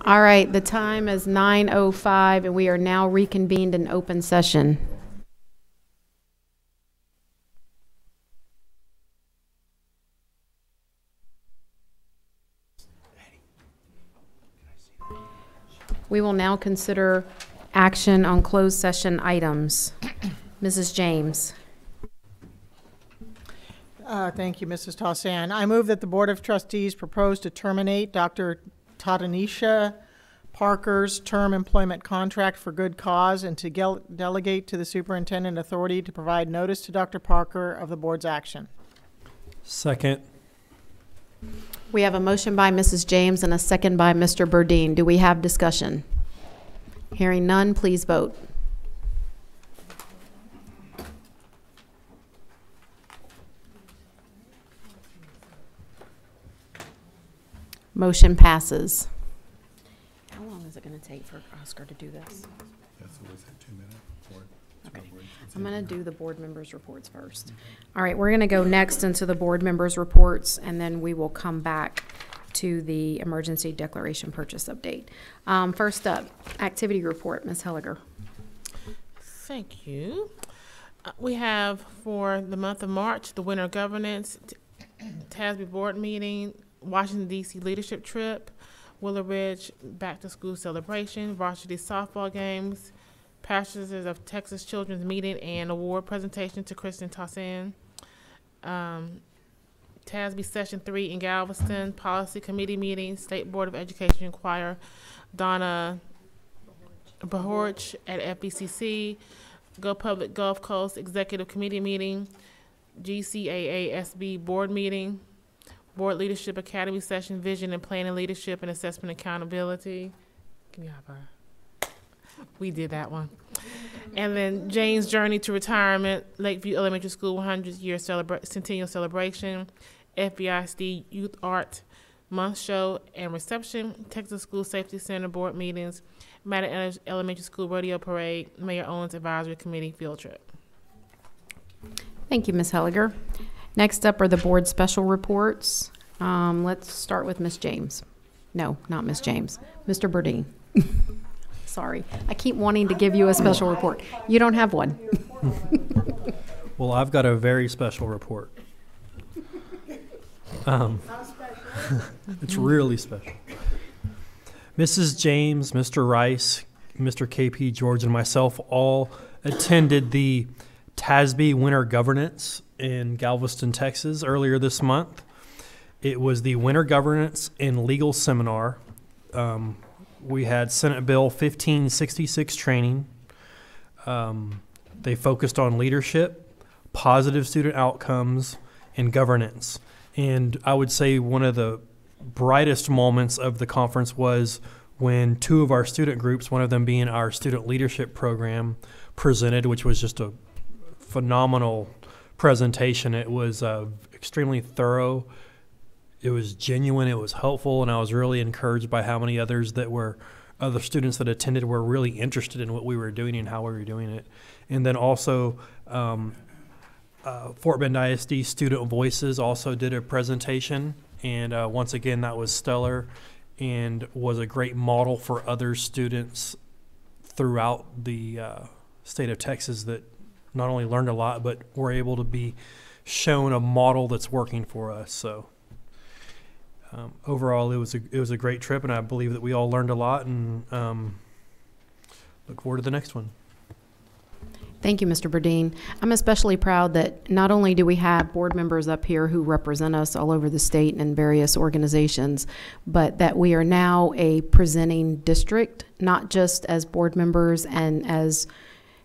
All right, the time is 9:05, and we are now reconvened in open session. We will now consider action on closed session items. Mrs. James. Thank you, Mrs. Tossan. I move that the Board of Trustees propose to terminate Dr. Tatanisha Parker's term employment contract for good cause and to delegate to the superintendent authority to provide notice to Dr. Parker of the board's action. Second. We have a motion by Mrs. James and a second by Mr. Burdine. Do we have discussion? Hearing none, please vote. Motion passes. How long is it going to take for Oscar to do this? That's always a 2 minute. Okay. I'm going to do the board members' reports first. All right, we're going to go next into the board members' reports, and then we will come back to the emergency declaration purchase update. First up, activity report, Ms. Helliger. Thank you. We have for the month of March, the Winter Governance, TASB board meeting, Washington, D.C. leadership trip, Willow Ridge back to school celebration, varsity softball games, Pastures of Texas Children's meeting and award presentation to Kristen Tossan. TASB session 3 in Galveston, policy committee meeting, State Board of Education choir, Donna Bahorch at FBCC, Go Public Gulf Coast executive committee meeting, GCAA SB board meeting, Board Leadership Academy session, vision and planning leadership and assessment accountability. Can you have her? We did that one. And then Jane's journey to retirement, Lakeview Elementary School 100-year centennial celebration, FBISD Youth Art Month show and reception, Texas School Safety Center board meetings, Madden Elementary School rodeo parade, Mayor Owens Advisory Committee field trip. Thank you, Ms. Helliger. Next up are the board special reports. Let's start with Ms. James. No, not Ms. James. Mr. Burdine. Sorry. I keep wanting to give you a special report. You don't have one. Well, I've got a very special report. It's really special. Mrs. James, Mr. Rice, Mr. KP George, and myself all attended the TASB Winter Governance in Galveston, Texas earlier this month. It was the Winter Governance and Legal Seminar. We had Senate Bill 1566 training. They focused on leadership, positive student outcomes, and governance. And I would say one of the brightest moments of the conference was when two of our student groups, one of them being our student leadership program, presented, which was just a phenomenal presentation. It was extremely thorough. It was genuine. It was helpful, and I was really encouraged by how many other students that attended were really interested in what we were doing and how we were doing it. And then also Fort Bend ISD Student Voices also did a presentation, and once again that was stellar and was a great model for other students throughout the state of Texas that not only learned a lot but were able to be shown a model that's working for us. So overall, it was a great trip, and I believe that we all learned a lot, and look forward to the next one. Thank you, Mr. Burdine. I'm especially proud that not only do we have board members up here who represent us all over the state and in various organizations, but that we are now a presenting district, not just as board members and as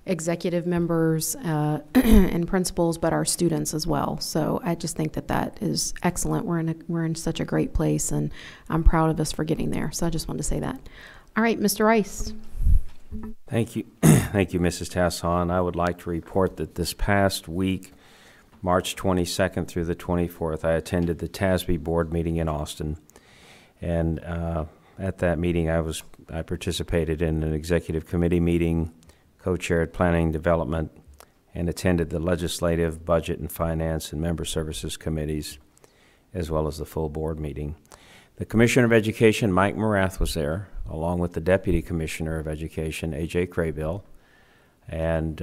executive members and principals, but our students as well. So I just think that that is excellent. We're in such a great place, and I'm proud of us for getting there. So I just wanted to say that. All right, Mr. Rice. Thank you. Thank you, Mrs. Tasson. I would like to report that this past week, March 22nd through the 24th, I attended the TASB board meeting in Austin. And at that meeting, I participated in an executive committee meeting, co-chaired planning development, and attended the legislative, budget and finance and member services committees, as well as the full board meeting. The Commissioner of Education, Mike Morath, was there, along with the Deputy Commissioner of Education, A.J. Craybill, and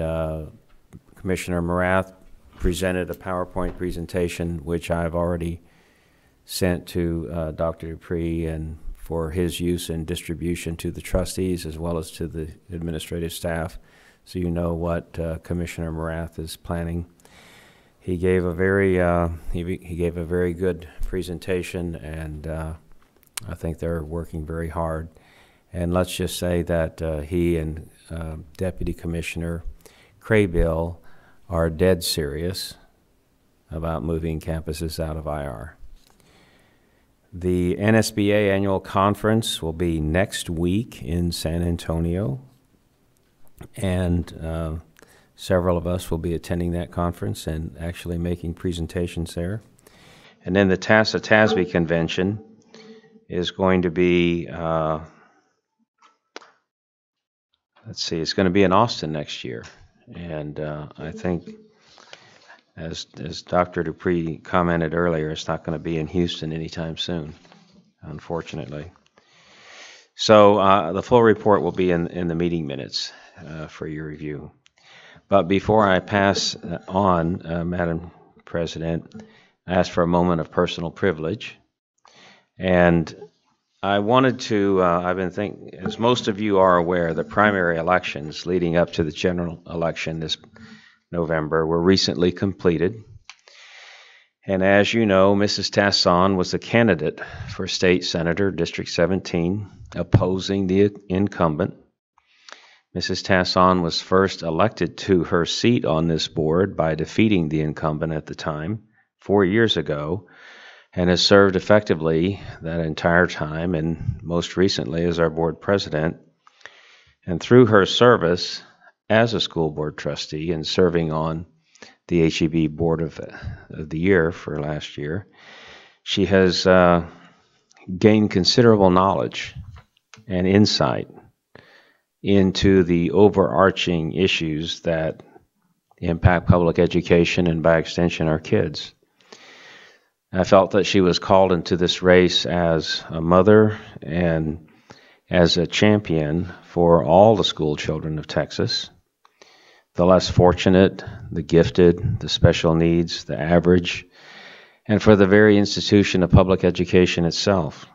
Commissioner Morath presented a PowerPoint presentation, which I've already sent to Dr. Dupree and for his use and distribution to the trustees as well as to the administrative staff, so you know what Commissioner Morath is planning. He gave a very he gave a very good presentation, and I think they're working very hard. And let's just say that he and Deputy Commissioner Craybill are dead serious about moving campuses out of IR. The NSBA annual conference will be next week in San Antonio, and several of us will be attending that conference and actually making presentations there. And then the TASB convention is going to be, let's see, it's going to be in Austin next year. And I think, as Dr. Dupree commented earlier, it's not going to be in Houston anytime soon, unfortunately. So the full report will be in the meeting minutes for your review. But before I pass on, Madam President, I ask for a moment of personal privilege. And I wanted to, I've been thinking, as most of you are aware, the primary elections leading up to the general election this November were recently completed. And as you know, Mrs. Tasson was the candidate for State Senator, District 17, opposing the incumbent. Mrs. Tasson was first elected to her seat on this board by defeating the incumbent at the time, 4 years ago, and has served effectively that entire time, and most recently as our board president. And through her service as a school board trustee and serving on the HEB Board of the Year for last year, she has gained considerable knowledge and insight into the overarching issues that impact public education and, by extension, our kids. I felt that she was called into this race as a mother and as a champion for all the school children of Texas, the less fortunate, the gifted, the special needs, the average, and for the very institution of public education itself.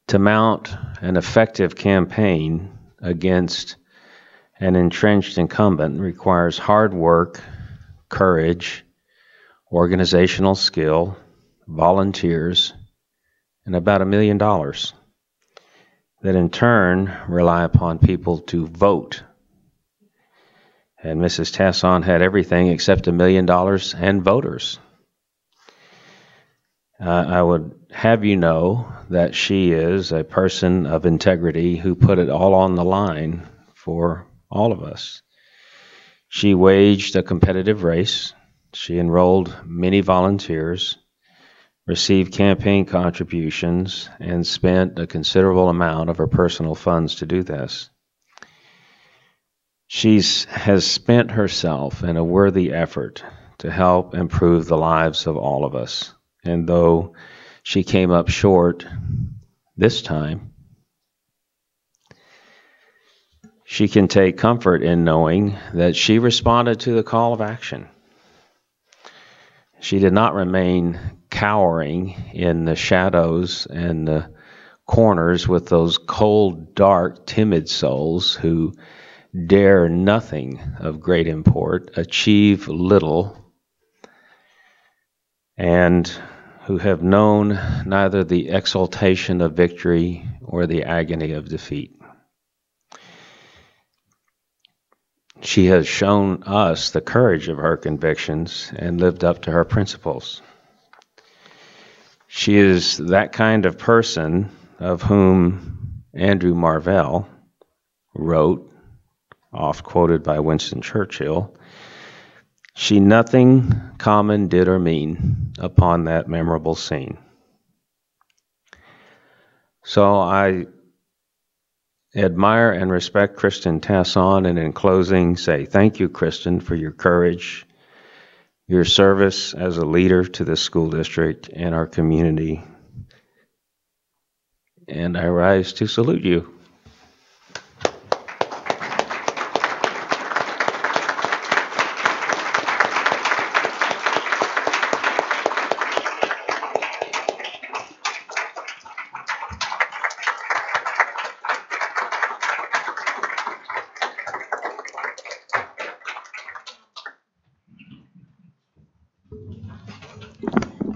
To mount an effective campaign against an entrenched incumbent requires hard work, courage, organizational skill, volunteers, and about $1 million that in turn rely upon people to vote. And Mrs. Tasson had everything except $1 million and voters. I would have you know that she is a person of integrity who put it all on the line for all of us. She waged a competitive race. She enrolled many volunteers, received campaign contributions, and spent a considerable amount of her personal funds to do this. She has spent herself in a worthy effort to help improve the lives of all of us. And though she came up short this time, she can take comfort in knowing that she responded to the call of action. She did not remain cowering in the shadows and the corners with those cold, dark, timid souls who dare nothing of great import, achieve little, and who have known neither the exultation of victory or the agony of defeat. She has shown us the courage of her convictions and lived up to her principles. She is that kind of person of whom Andrew Marvell wrote, oft quoted by Winston Churchill, "She nothing common did or mean upon that memorable scene." So I admire and respect Kristen Tasson, and in closing say thank you, Kristen, for your courage, your service as a leader to the school district and our community. and I rise to salute you.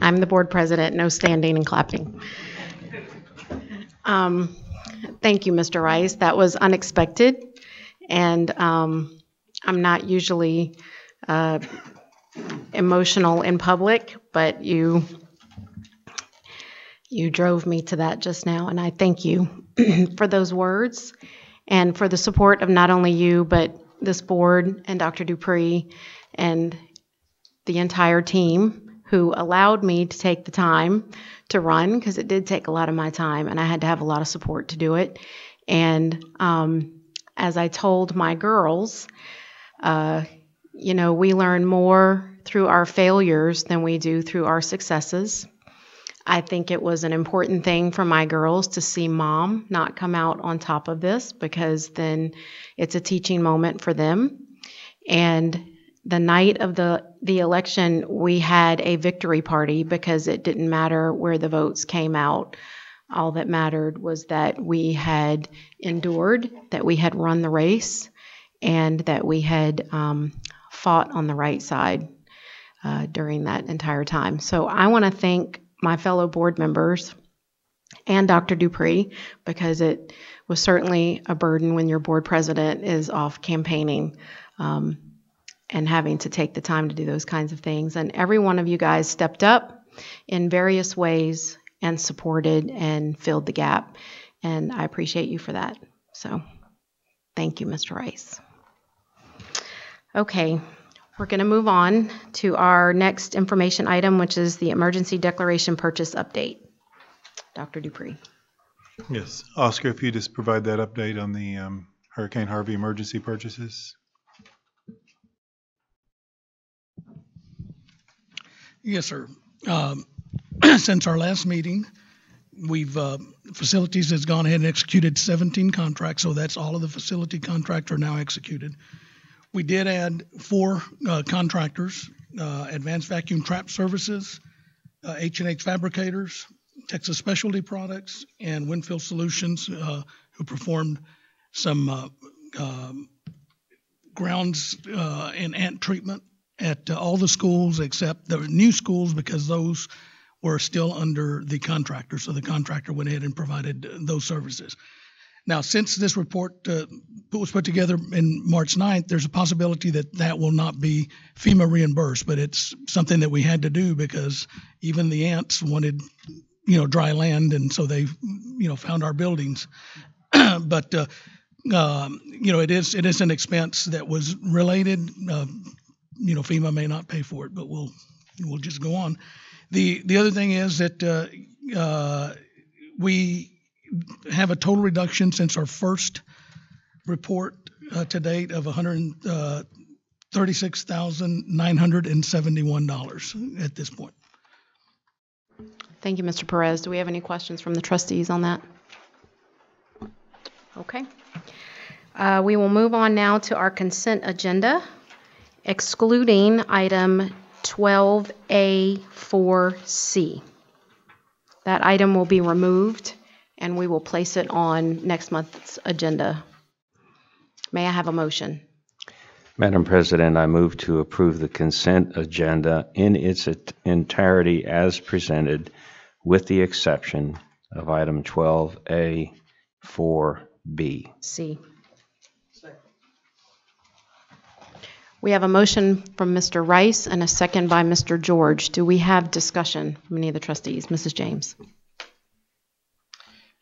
I'm the board president, no standing and clapping. Thank you, Mr. Rice. That was unexpected, and I'm not usually emotional in public, but you drove me to that just now, and I thank you for those words and for the support of not only you, but this board and Dr. Dupree and the entire team who allowed me to take the time to run, because it did take a lot of my time and I had to have a lot of support to do it. And as I told my girls, we learn more through our failures than we do through our successes. I think it was an important thing for my girls to see Mom not come out on top of this, because then it's a teaching moment for them. And the night of the election, we had a victory party because it didn't matter where the votes came out. All that mattered was that we had endured, that we had run the race, and that we had fought on the right side during that entire time. So I want to thank my fellow board members and Dr. Dupree, because it was certainly a burden when your board president is off campaigning and having to take the time to do those kinds of things. And every one of you guys stepped up in various ways and supported and filled the gap. And I appreciate you for that. So thank you, Mr. Rice. Okay, we're going to move on to our next information item, which is the emergency declaration purchase update. Dr. Dupree. Yes, Oscar, if you just provide that update on the Hurricane Harvey emergency purchases. Yes, sir. Since our last meeting, we've facilities has gone ahead and executed 17 contracts, so that's all of the facility contracts are now executed. We did add 4 contractors: Advanced Vacuum Trap Services, H&H Fabricators, Texas Specialty Products, and Winfield Solutions, who performed some grounds and ant treatment at all the schools except the new schools, because those were still under the contractor. So the contractor went ahead and provided those services. Now, since this report was put together in March 9th, there's a possibility that that will not be FEMA reimbursed, but it's something that we had to do because even the ants wanted, dry land, and so they, found our buildings. But it is an expense that was related. FEMA may not pay for it, but we'll just go on. The other thing is that we have a total reduction since our first report to date of $136,971 at this point. Thank you, Mr. Perez. Do we have any questions from the trustees on that? Okay. We will move on now to our consent agenda, excluding item 12A4C. That item will be removed, and we will place it on next month's agenda. May I have a motion? Madam President, I move to approve the consent agenda in its entirety as presented, with the exception of item 12A4B. C. We have a motion from Mr. Rice and a second by Mr. George. Do we have discussion from any of the trustees? Mrs. James.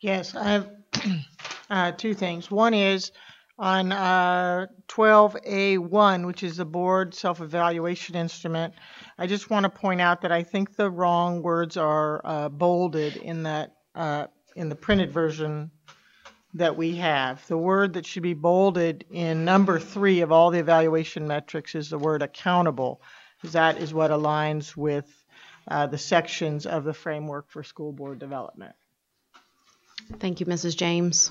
Yes, I have 2 things. One is on 12A1, which is the board self-evaluation instrument. I just want to point out that I think the wrong words are bolded in that in the printed version that we have. The word that should be bolded in number 3 of all the evaluation metrics is the word accountable, because that is what aligns with the sections of the framework for school board development. Thank you, Mrs. James.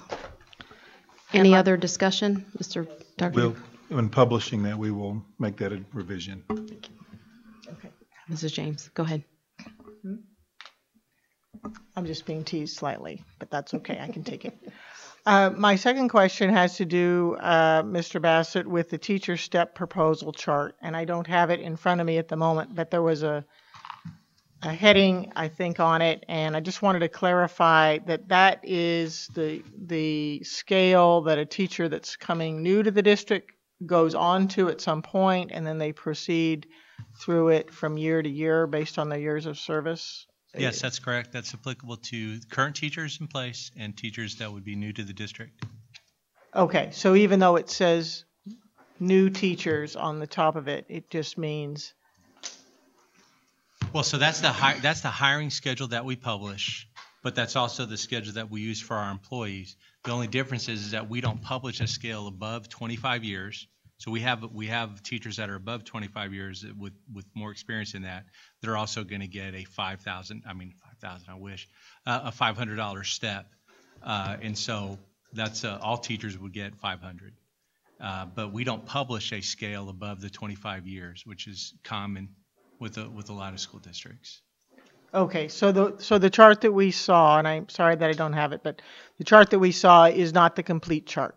Any other discussion, Mr. Dr.? When publishing that, we will make that a revision. Okay. Mrs. James, go ahead. I'm just being teased slightly, but that's okay. I can take it. My second question has to do, Mr. Bassett, with the teacher step proposal chart, and I don't have it in front of me at the moment, but there was a heading, I think, on it, and I just wanted to clarify that that is the scale that a teacher that's coming new to the district goes on to at some point, and then they proceed through it from year to year based on their years of service. Yes, that's correct. That's applicable to current teachers in place and teachers that would be new to the district. Okay, so even though it says new teachers on the top of it, it just means, Well, so that's the hiring schedule that we publish, but that's also the schedule that we use for our employees. The only difference is that we don't publish a scale above 25 years. So we have teachers that are above 25 years with more experience in that. They're also going to get a a $500 step. And so that's all teachers would get 500. But we don't publish a scale above the 25 years, which is common with a lot of school districts. okay, so the chart that we saw, and I'm sorry that I don't have it, but the chart that we saw is not the complete chart,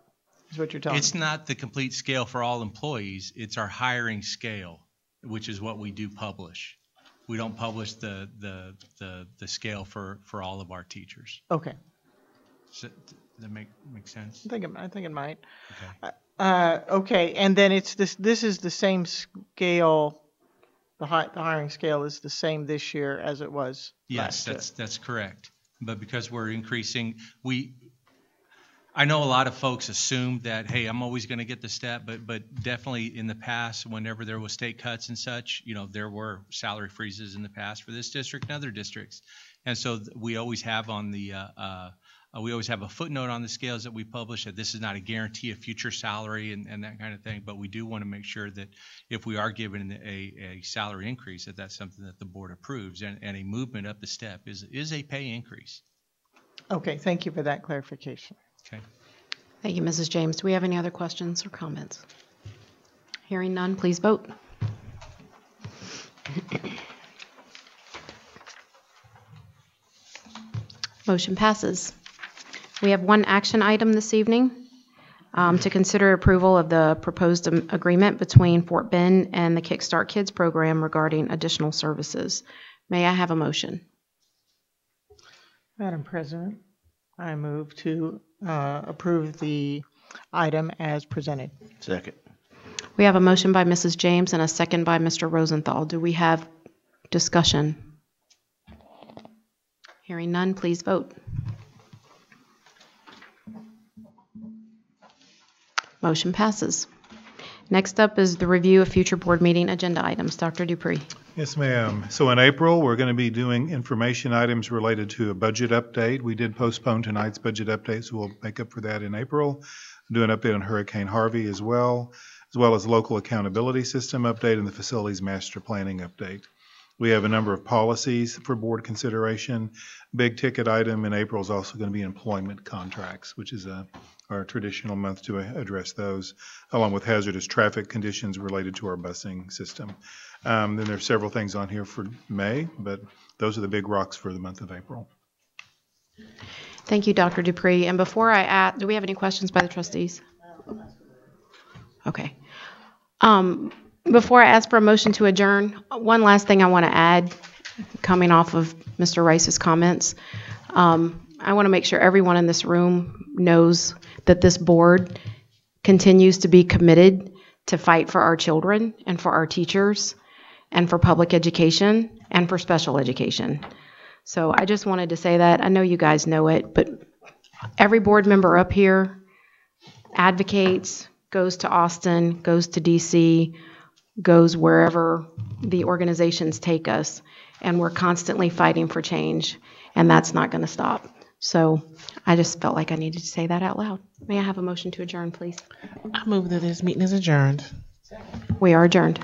is what you're telling me. It's not the complete scale for all employees. It's our hiring scale, which is what we do publish. We don't publish the scale for all of our teachers. Okay, Does that make sense? I think it might. Okay. Okay, and then it's this is the same scale, the hiring scale is the same this year as it was Yes, last year. that's correct. But because we're increasing, I know a lot of folks assume that, hey, I'm always going to get the step, but definitely in the past, whenever there was state cuts and such, there were salary freezes in the past for this district and other districts. And so we always have we always have a footnote on the scales that we publish that this is not a guarantee of future salary and that kind of thing, but we do want to make sure that if we are given a salary increase, that's something that the board approves, and a movement up the step is a pay increase. Okay, thank you for that clarification. Okay. Thank you, Mrs. James. Do we have any other questions or comments? Hearing none, please vote. Motion passes. We have one action item this evening to consider approval of the proposed agreement between Fort Bend and the Kickstart Kids program regarding additional services. May I have a motion? Madam President, I move to approve the item as presented. Second. We have a motion by Mrs. James and a second by Mr. Rosenthal. Do we have discussion? Hearing none, please vote. Motion passes. Next up is the review of future board meeting agenda items. Dr. Dupree. Yes, ma'am. So in April, we're going to be doing information items related to a budget update. We did postpone tonight's budget update, so we'll make up for that in April. Do an update on Hurricane Harvey as well as local accountability system update and the facilities master planning update. We have a number of policies for board consideration. Big ticket item in April is also going to be employment contracts, which is our traditional month to address those, along with hazardous traffic conditions related to our busing system. Then there's several things on here for May, but those are the big rocks for the month of April. Thank you, Dr. Dupree. And before I add, do we have any questions by the trustees? Okay. Before I ask for a motion to adjourn, one last thing I want to add, coming off of Mr. Rice's comments. I want to make sure everyone in this room knows that this board continues to be committed to fight for our children and for our teachers and for public education and for special education. So I just wanted to say that. I know you guys know it, but every board member up here advocates, goes to Austin, goes to DC, goes wherever the organizations take us, and we're constantly fighting for change, and that's not going to stop. So I just felt like I needed to say that out loud. May I have a motion to adjourn, please? I move that this meeting is adjourned. We are adjourned.